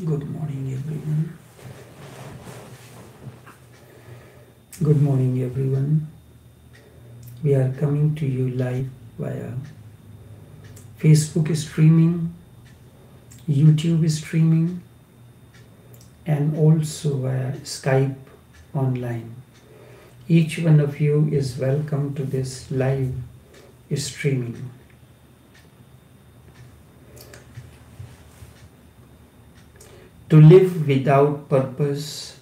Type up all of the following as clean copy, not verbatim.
Good morning, everyone. Good morning, everyone. We are coming to you live via Facebook streaming, YouTube streaming, and also via Skype online. Each one of you is welcome to this live streaming. To live without purpose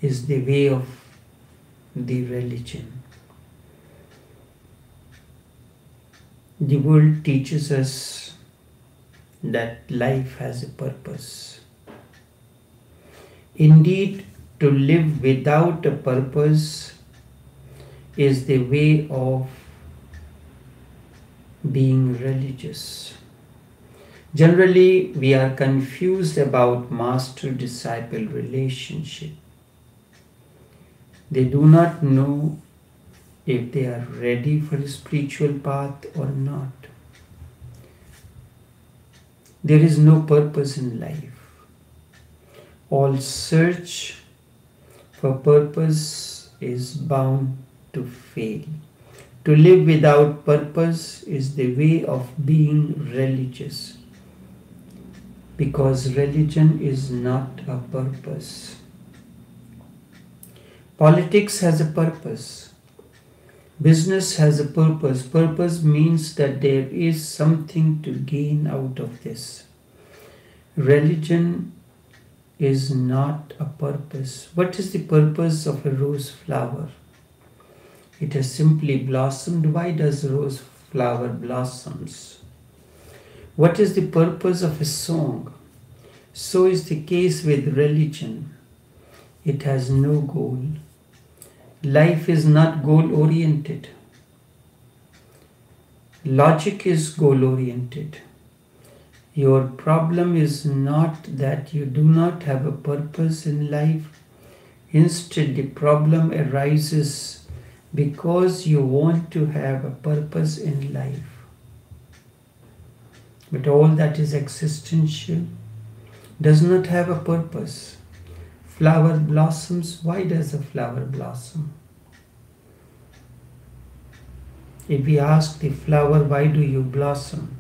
is the way of the religion. The world teaches us that life has a purpose. Indeed, to live without a purpose is the way of being religious. Generally, we are confused about master-disciple relationship. They do not know if they are ready for a spiritual path or not. There is no purpose in life. All search for purpose is bound to fail. To live without purpose is the way of being religious, because religion is not a purpose. Politics has a purpose. Business has a purpose. Purpose means that there is something to gain out of this. Religion is not a purpose. What is the purpose of a rose flower? It has simply blossomed. Why does rose flower blossoms? What is the purpose of a song? So is the case with religion. It has no goal. Life is not goal-oriented. Logic is goal-oriented. Your problem is not that you do not have a purpose in life. Instead, the problem arises because you want to have a purpose in life. But all that is existential does not have a purpose. Flower blossoms. Why does a flower blossom? If we ask the flower, why do you blossom?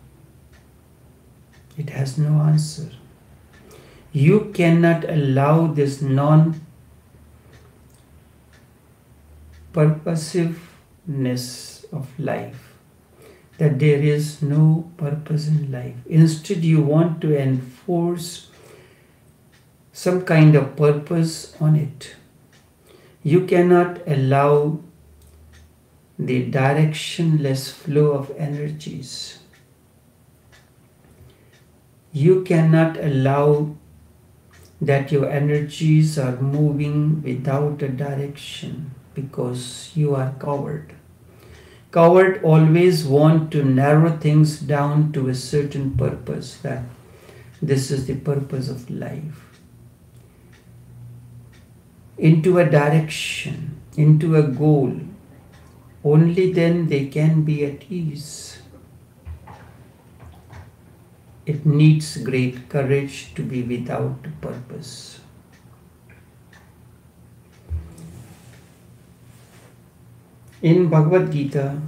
It has no answer. You cannot allow this non-purposiveness of life, that there is no purpose in life. Instead, you want to enforce some kind of purpose on it. You cannot allow the directionless flow of energies. You cannot allow that your energies are moving without a direction because you are coward. Coward always want to narrow things down to a certain purpose, that this is the purpose of life. Into a direction, into a goal. Only then they can be at ease. It needs great courage to be without purpose. In Bhagavad Gita,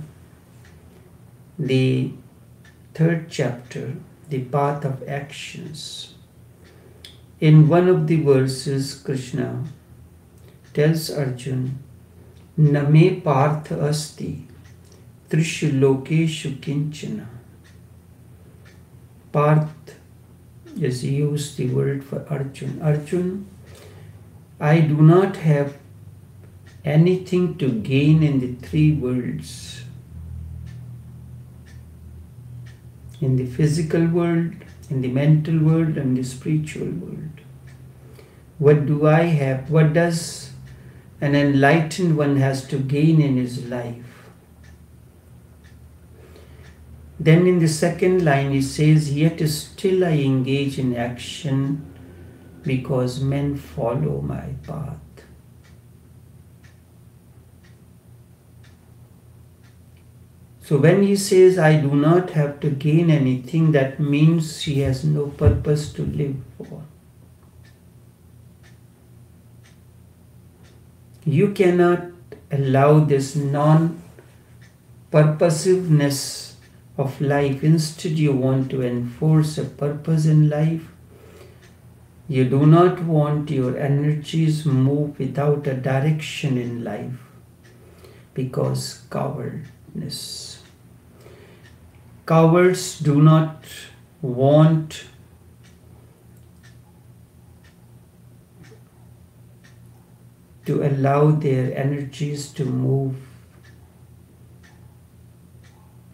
the 3rd chapter, the path of actions, in one of the verses, Krishna tells Arjun, Name partha asti trishu lokeshu kinchana. Parth is used the word for Arjun. Arjun, I do not have anything to gain in the 3 worlds. In the physical world, in the mental world, and the spiritual world. What do I have? What does an enlightened one has to gain in his life? Then in the 2nd line he says, yet still I engage in action because men follow my path. So when he says, I do not have to gain anything, that means he has no purpose to live for. You cannot allow this non-purposiveness of life. Instead, you want to enforce a purpose in life. You do not want your energies move without a direction in life because cowardness. Cowards do not want to allow their energies to move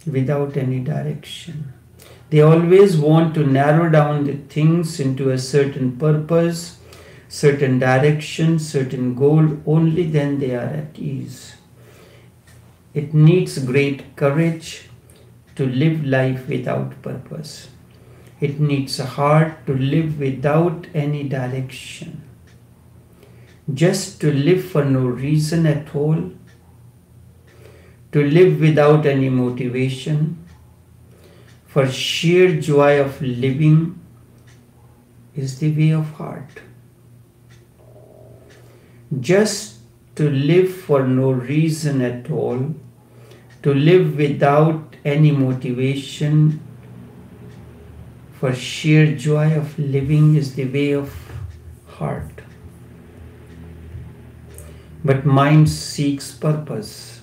without any direction. They always want to narrow down the things into a certain purpose, certain direction, certain goal. Only then they are at ease. It needs great courage to live life without purpose. It needs a heart to live without any direction. Just to live for no reason at all, to live without any motivation, for sheer joy of living is the way of heart. Just to live for no reason at all, to live without any motivation, for sheer joy of living is the way of heart. But mind seeks purpose.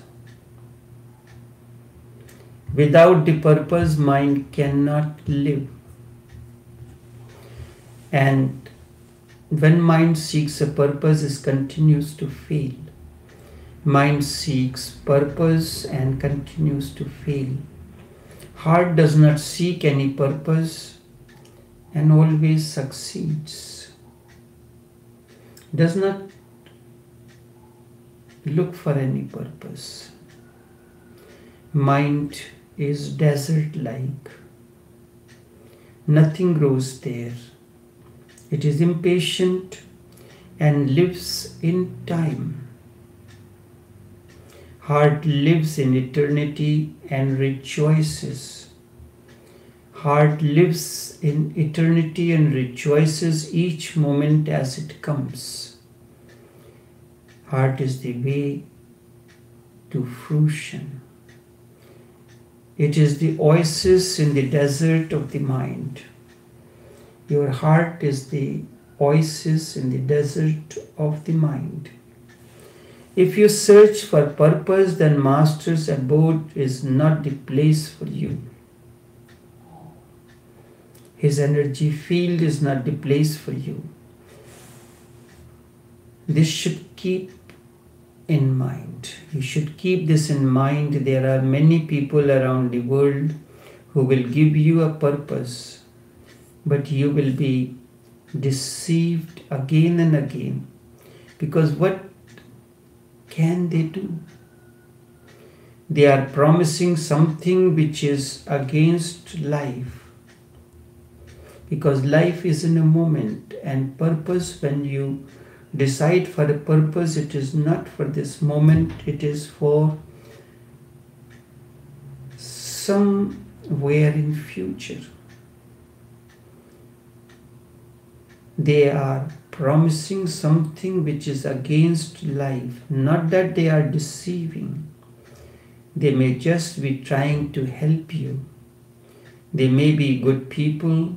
Without the purpose, mind cannot live. And when mind seeks a purpose, it continues to fail. Mind seeks purpose and continues to fail. Heart does not seek any purpose and always succeeds. Does not look for any purpose. Mind is desert-like. Nothing grows there. It is impatient and lives in time. Heart lives in eternity and rejoices. Heart lives in eternity and rejoices each moment as it comes. Heart is the way to fruition. It is the oasis in the desert of the mind. Your heart is the oasis in the desert of the mind. If you search for purpose, then Master's abode is not the place for you. His energy field is not the place for you. This should keep in mind. You should keep this in mind. There are many people around the world who will give you a purpose, but you will be deceived again and again, because what can they do? They are promising something which is against life, because life is in a moment, and purpose, when you decide for a purpose, it is not for this moment, it is for somewhere in future. They are promising something which is against life. Not that they are deceiving. They may just be trying to help you. They may be good people.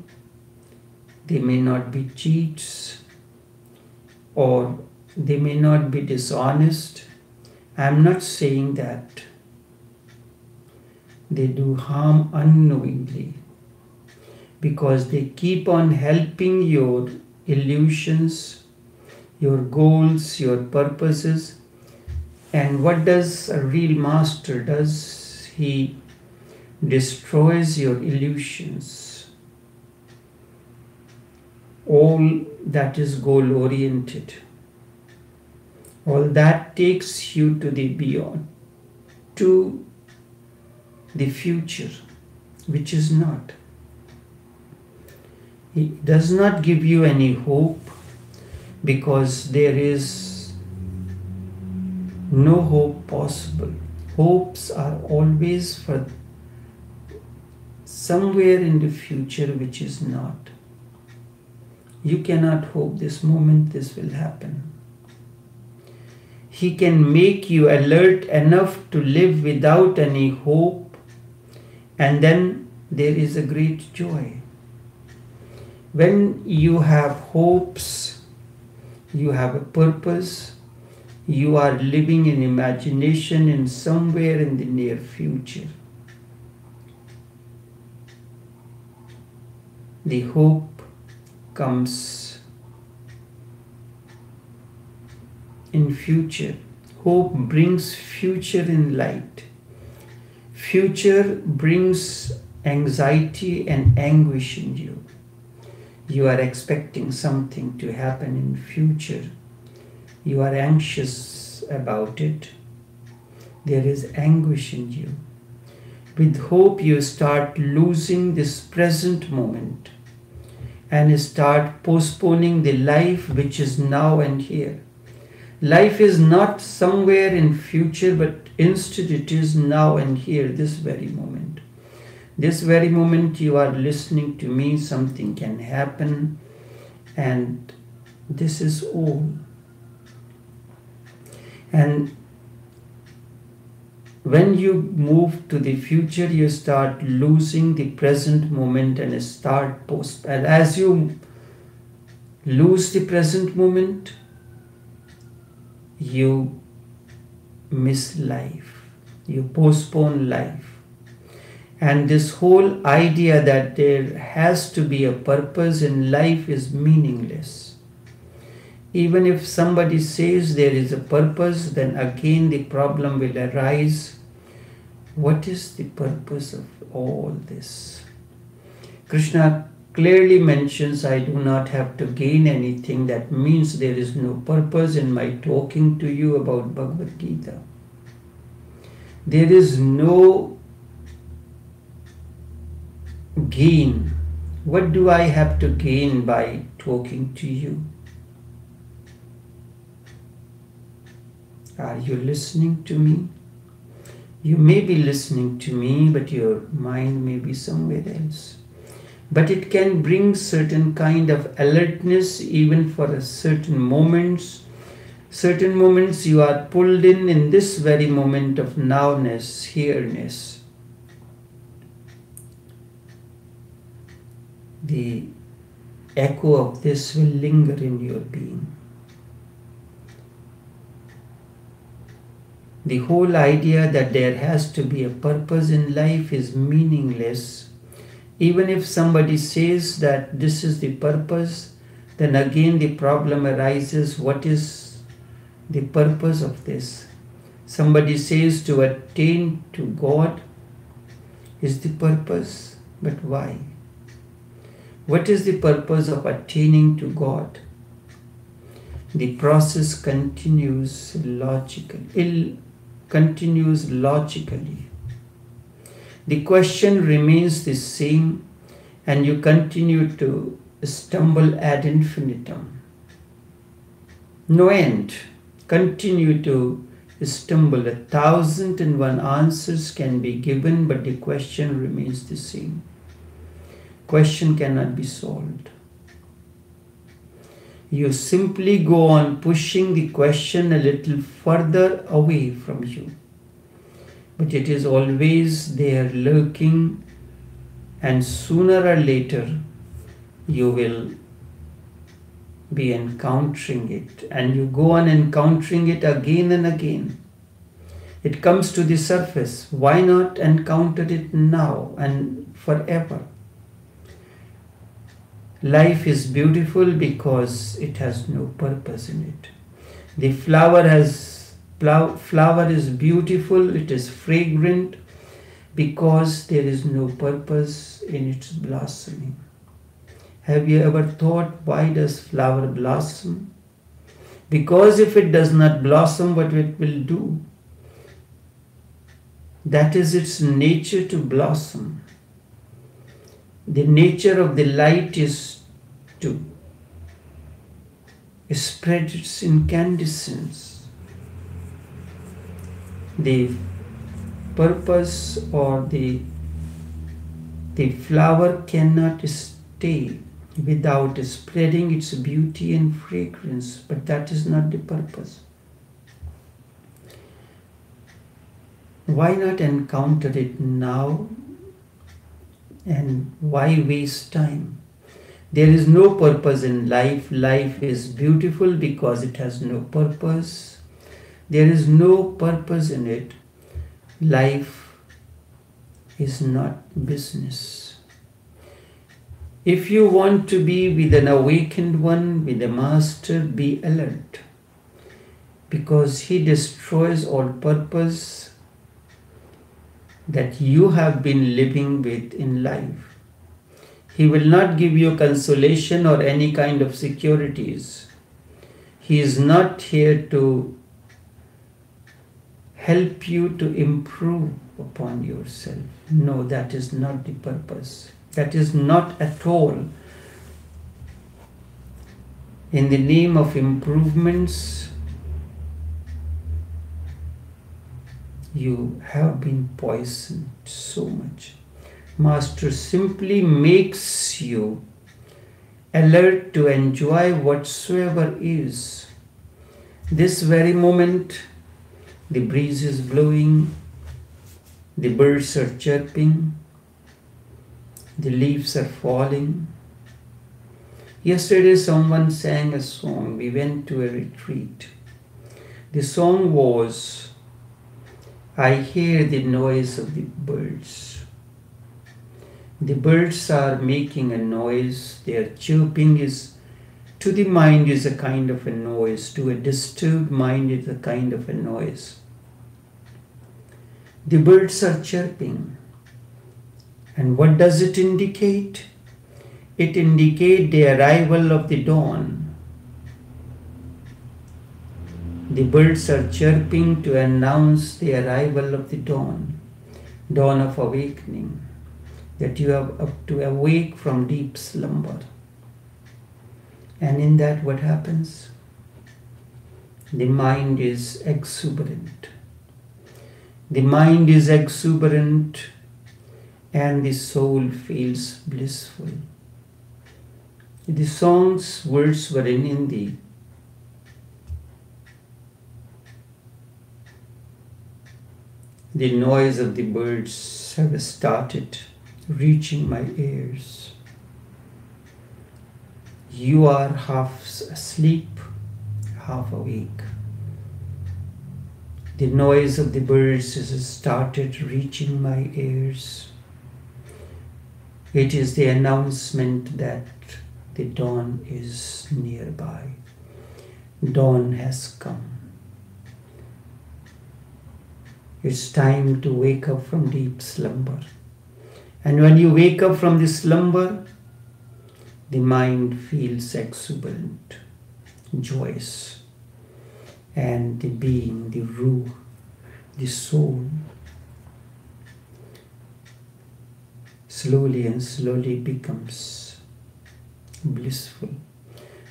They may not be cheats. Or they may not be dishonest. I am not saying that. They do harm unknowingly, because they keep on helping your illusions, your goals, your purposes. And what does a real master does? He destroys your illusions. All that is goal-oriented. All that takes you to the beyond, to the future, which is not. It does not give you any hope, because there is no hope possible. Hopes are always for somewhere in the future which is not. You cannot hope this moment this will happen. He can make you alert enough to live without any hope, and then there is a great joy. When you have hopes, you have a purpose, you are living in imagination in somewhere in the near future. The hope comes in future. Hope brings future in light. Future brings anxiety and anguish in you. You are expecting something to happen in future. You are anxious about it. There is anguish in you. With hope, you start losing this present moment and start postponing the life which is now and here. Life is not somewhere in future, but instead it is now and here, this very moment. This very moment you are listening to me, something can happen, and this is all. And when you move to the future, you start losing the present moment and start and as you lose the present moment, you miss life. You postpone life. And this whole idea that there has to be a purpose in life is meaningless. Even if somebody says there is a purpose, then again the problem will arise. What is the purpose of all this? Krishna clearly mentions, I do not have to gain anything. That means there is no purpose in my talking to you about Bhagavad Gita. There is no gain. What do I have to gain by talking to you? Are you listening to me? You may be listening to me, but your mind may be somewhere else. But it can bring certain kind of alertness even for a certain moments. Certain moments you are pulled in this very moment of nowness, here-ness. The echo of this will linger in your being. The whole idea that there has to be a purpose in life is meaningless. Even if somebody says that this is the purpose, then again the problem arises, what is the purpose of this? Somebody says to attain to God is the purpose, but why? What is the purpose of attaining to God? The process continues logically. The question remains the same, and you continue to stumble ad infinitum. No end. Continue to stumble. 1,001 answers can be given, but the question remains the same. Question cannot be solved. You simply go on pushing the question a little further away from you. But it is always there lurking, and sooner or later you will be encountering it, and you go on encountering it again and again. It comes to the surface. Why not encounter it now and forever? Life is beautiful because it has no purpose in it. The flower is beautiful, it is fragrant because there is no purpose in its blossoming. Have you ever thought, why does flower blossom? Because if it does not blossom, what it will do? That is its nature, to blossom. The nature of the light is to spread its incandescence. The purpose or the flower cannot stay without spreading its beauty and fragrance, but that is not the purpose. Why not encounter it now, and why waste time? There is no purpose in life. Life is beautiful because it has no purpose. There is no purpose in it. Life is not business. If you want to be with an awakened one, with a master, be alert, because he destroys all purpose that you have been living with in life. He will not give you consolation or any kind of securities. He is not here to help you to improve upon yourself. No, that is not the purpose. That is not at all. In the name of improvements, you have been poisoned so much. Master simply makes you alert to enjoy whatsoever is. This very moment, the breeze is blowing, the birds are chirping, the leaves are falling. Yesterday someone sang a song. We went to a retreat. The song was, I hear the noise of the birds. The birds are making a noise. Their chirping is, to the mind, is a kind of a noise. To a disturbed mind, it's a kind of a noise. The birds are chirping. And what does it indicate? It indicates the arrival of the dawn. The birds are chirping to announce the arrival of the dawn of awakening, that you have up to awake from deep slumber. And in that, what happens? The mind is exuberant. The mind is exuberant and the soul feels blissful. The song's words were in Hindi. The noise of the birds have started reaching my ears. You are half asleep, half awake. The noise of the birds has started reaching my ears. It is the announcement that the dawn is nearby. Dawn has come. It's time to wake up from deep slumber. And when you wake up from the slumber, the mind feels exuberant, joyous, and the being, the ruh, the soul, slowly and slowly becomes blissful.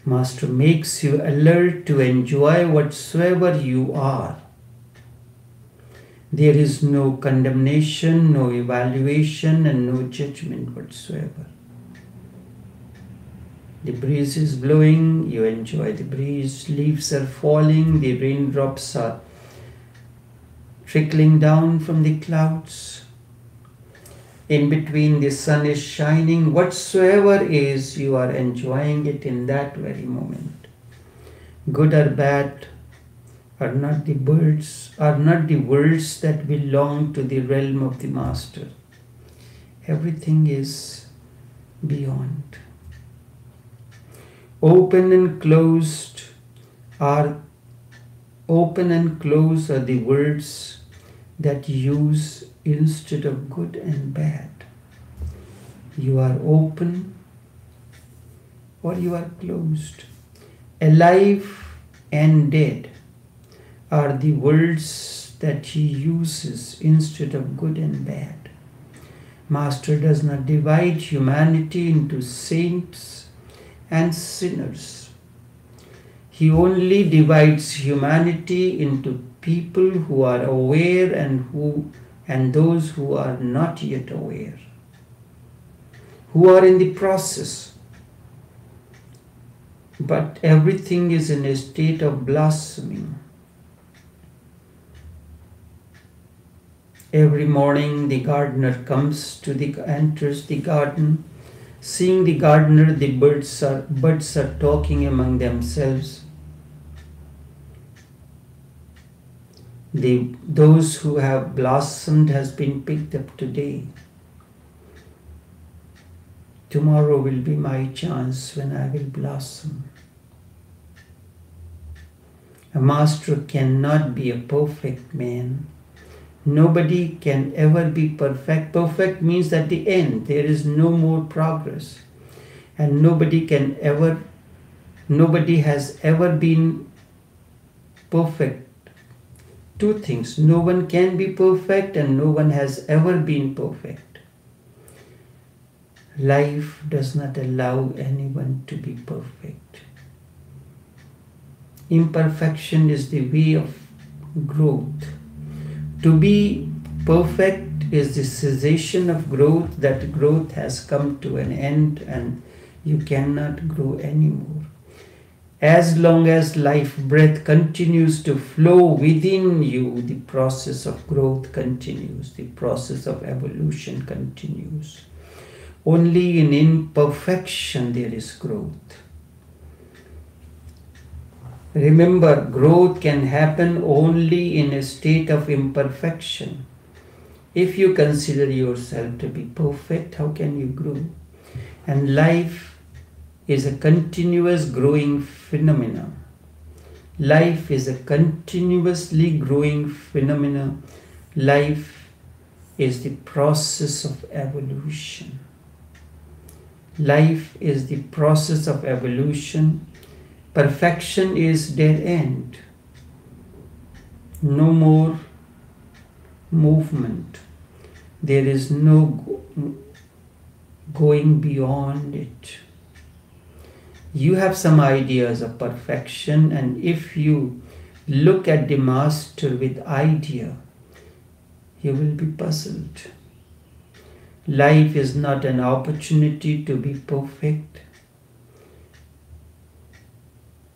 Master makes you alert to enjoy whatsoever you are. There is no condemnation, no evaluation, and no judgment whatsoever. The breeze is blowing, you enjoy the breeze. Leaves are falling, the raindrops are trickling down from the clouds. In between, the sun is shining. Whatsoever is, you are enjoying it in that very moment. Good or bad are not the words that belong to the realm of the Master. Everything is beyond. Open and closed are the words that use instead of good and bad. You are open or you are closed. Alive and dead are the words that he uses instead of good and bad. Master does not divide humanity into saints and sinners. He only divides humanity into people who are aware and those who are not yet aware, who are in the process. But everything is in a state of blossoming. Every morning the gardener enters the garden. Seeing the gardener, the birds are talking among themselves. Those who have blossomed has been picked up today. Tomorrow will be my chance when I will blossom. A master cannot be a perfect man. Nobody can ever be perfect. Perfect means at the end there is no more progress. And nobody has ever been perfect. Two things, no one can be perfect and no one has ever been perfect. Life does not allow anyone to be perfect. Imperfection is the way of growth. To be perfect is the cessation of growth, that growth has come to an end and you cannot grow anymore. As long as life breath continues to flow within you, the process of growth continues, the process of evolution continues. Only in imperfection there is growth. Remember, growth can happen only in a state of imperfection. If you consider yourself to be perfect, how can you grow? And life is a continuous growing phenomena. Life is a continuously growing phenomena. Life is the process of evolution. Life is the process of evolution. Perfection is dead end. No more movement. There is no going beyond it. You have some ideas of perfection, and if you look at the master with idea, you will be puzzled. Life is not an opportunity to be perfect.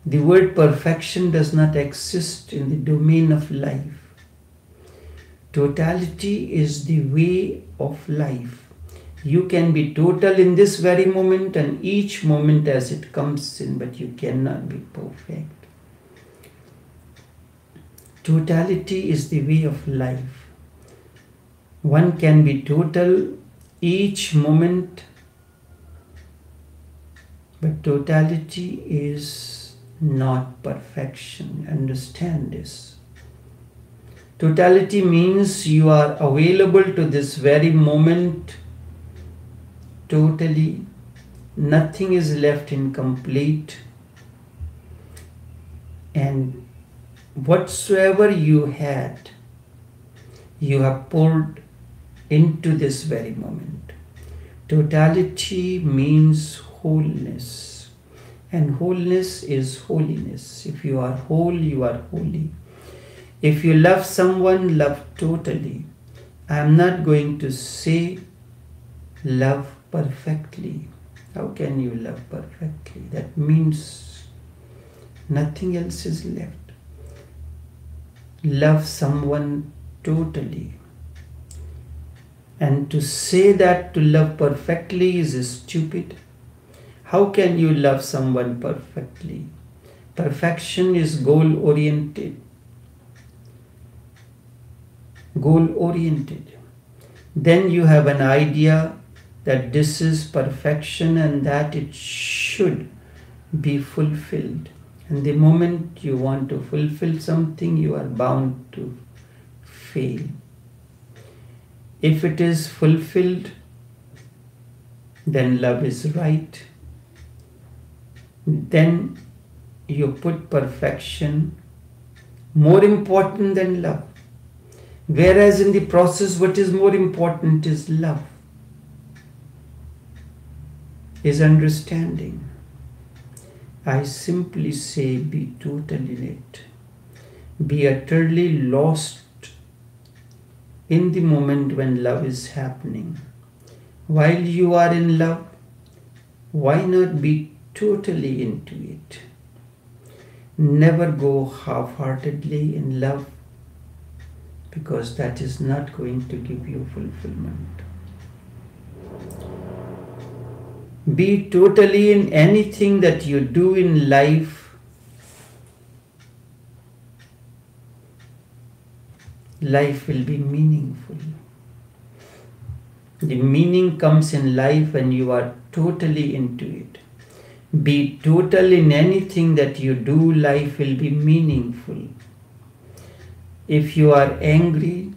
The word perfection does not exist in the domain of life. Totality is the way of life. You can be total in this very moment and each moment as it comes in, but you cannot be perfect. Totality is the way of life. One can be total each moment, but totality is not perfection. Understand this. Totality means you are available to this very moment totally. Nothing is left incomplete. And whatsoever you had, you have poured into this very moment. Totality means wholeness. And wholeness is holiness. If you are whole, you are holy. If you love someone, love totally. I am not going to say love perfectly. How can you love perfectly? That means nothing else is left. Love someone totally. And to say that to love perfectly is stupid. How can you love someone perfectly? Perfection is goal-oriented. Goal-oriented. Then you have an idea that this is perfection and that it should be fulfilled. And the moment you want to fulfill something, you are bound to fail. If it is fulfilled, then love is right. Then you put perfection more important than love. Whereas in the process, what is more important is love, is understanding. I simply say be total in it. Be utterly lost in the moment when love is happening. While you are in love, why not be totally into it? Never go half-heartedly in love. because that is not going to give you fulfillment. Be totally in anything that you do in life. Life will be meaningful. The meaning comes in life when you are totally into it. Be total in anything that you do, life will be meaningful. If you are angry,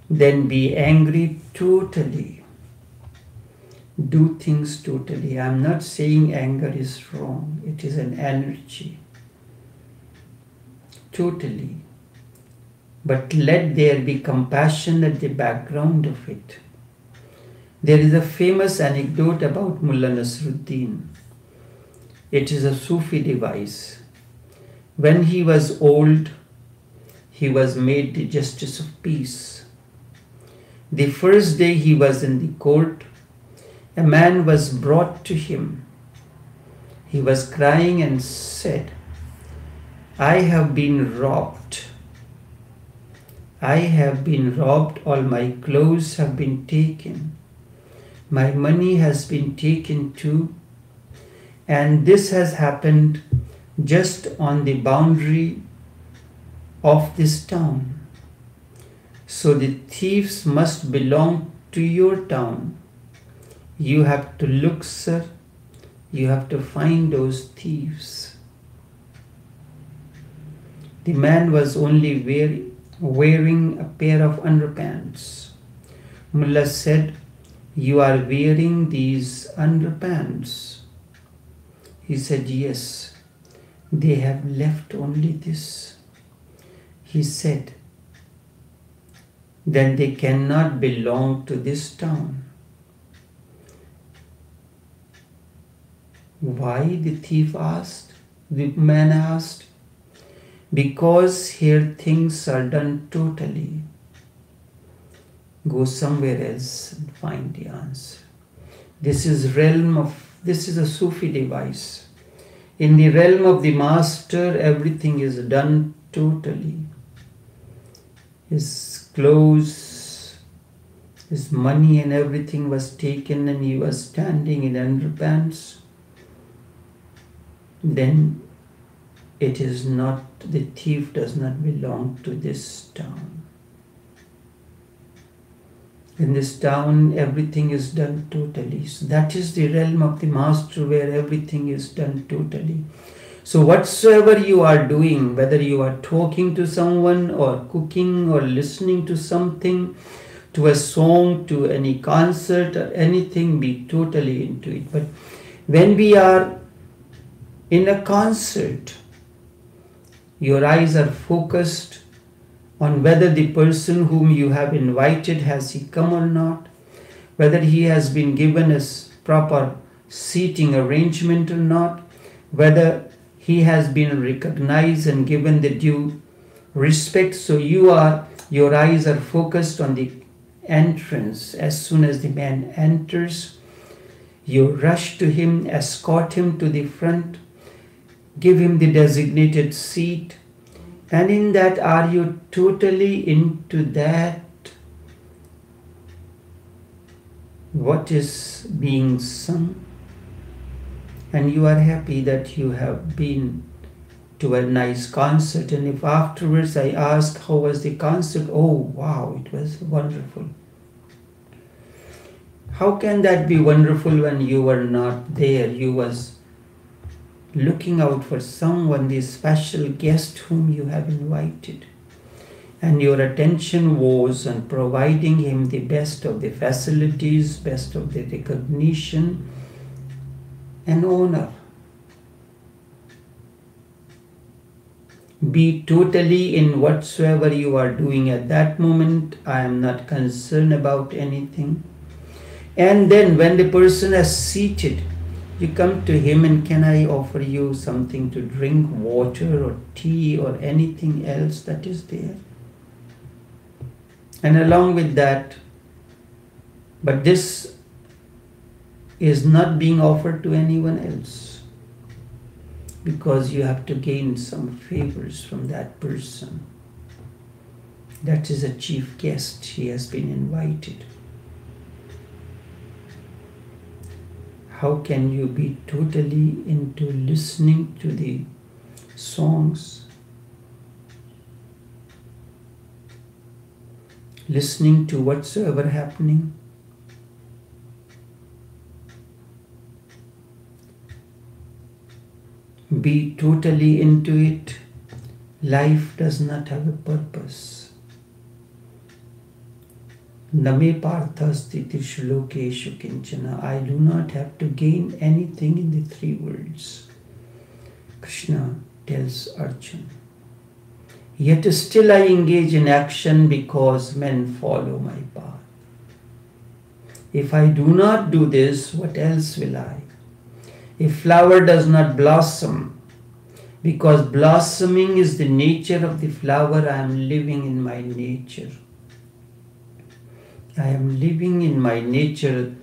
then be angry totally. Do things totally. I am not saying anger is wrong. It is an energy. Totally. But let there be compassion at the background of it. There is a famous anecdote about Mullah Nasruddin. It is a Sufi device. When he was old, he was made the justice of peace. The first day he was in the court, a man was brought to him. He was crying and said, I have been robbed. I have been robbed. All my clothes have been taken. My money has been taken too. And this has happened just on the boundary of this town. So the thieves must belong to your town. You have to look, sir. You have to find those thieves. The man was only wearing a pair of underpants. Mullah said, you are wearing these underpants. He said, yes, they have left only this. He said, then they cannot belong to this town. Why? The thief asked. The man asked. Because here things are done totally. Go somewhere else and find the answer. This is a Sufi device. In the realm of the master, everything is done totally. His clothes, his money and everything was taken and he was standing in underpants. Then it is not, the thief does not belong to this town. In this town, everything is done totally. So that is the realm of the master where everything is done totally. So whatsoever you are doing, whether you are talking to someone or cooking or listening to something, to a song, to any concert or anything, be totally into it. But when we are in a concert, your eyes are focused on whether the person whom you have invited, has he come or not, whether he has been given a proper seating arrangement or not, whether he has been recognized and given the due respect. So your eyes are focused on the entrance. As soon as the man enters, you rush to him, escort him to the front, give him the designated seat, and in that are you totally into that, what is being sung, and you are happy that you have been to a nice concert. And if afterwards I ask, how was the concert? Oh wow, it was wonderful. How can that be wonderful when you were not there? You was looking out for someone, the special guest whom you have invited. And your attention was on providing him the best of the facilities, best of the recognition and honor. Be totally in whatsoever you are doing at that moment. I am not concerned about anything. And then when the person is seated, you come to him and, can I offer you something to drink, water or tea or anything else that is there? And along with that, but this is not being offered to anyone else, because you have to gain some favors from that person. That is a chief guest. He has been invited. How can you be totally into listening to the songs, listening to whatsoever happening? Be totally into it. Life does not have a purpose. Name parthasti tishlokeshu kinchana. I do not have to gain anything in the three worlds. Krishna tells Arjuna. Yet still I engage in action because men follow my path. If I do not do this, what else will I? A flower does not blossom because blossoming is the nature of the flower. I am living in my nature. I am living in my nature.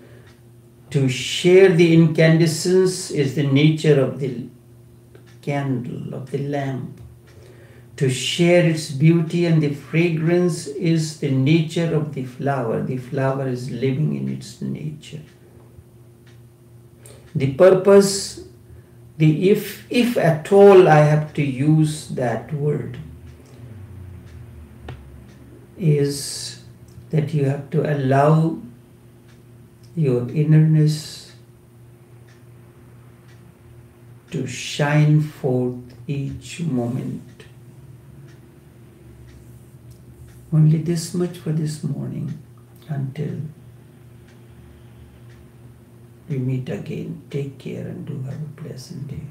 To share the incandescence is the nature of the candle, of the lamp. To share its beauty and the fragrance is the nature of the flower. The flower is living in its nature. The purpose, the if at all I have to use that word, is that you have to allow your innerness to shine forth each moment. Only this much for this morning. Until we meet again, take care and do have a pleasant day.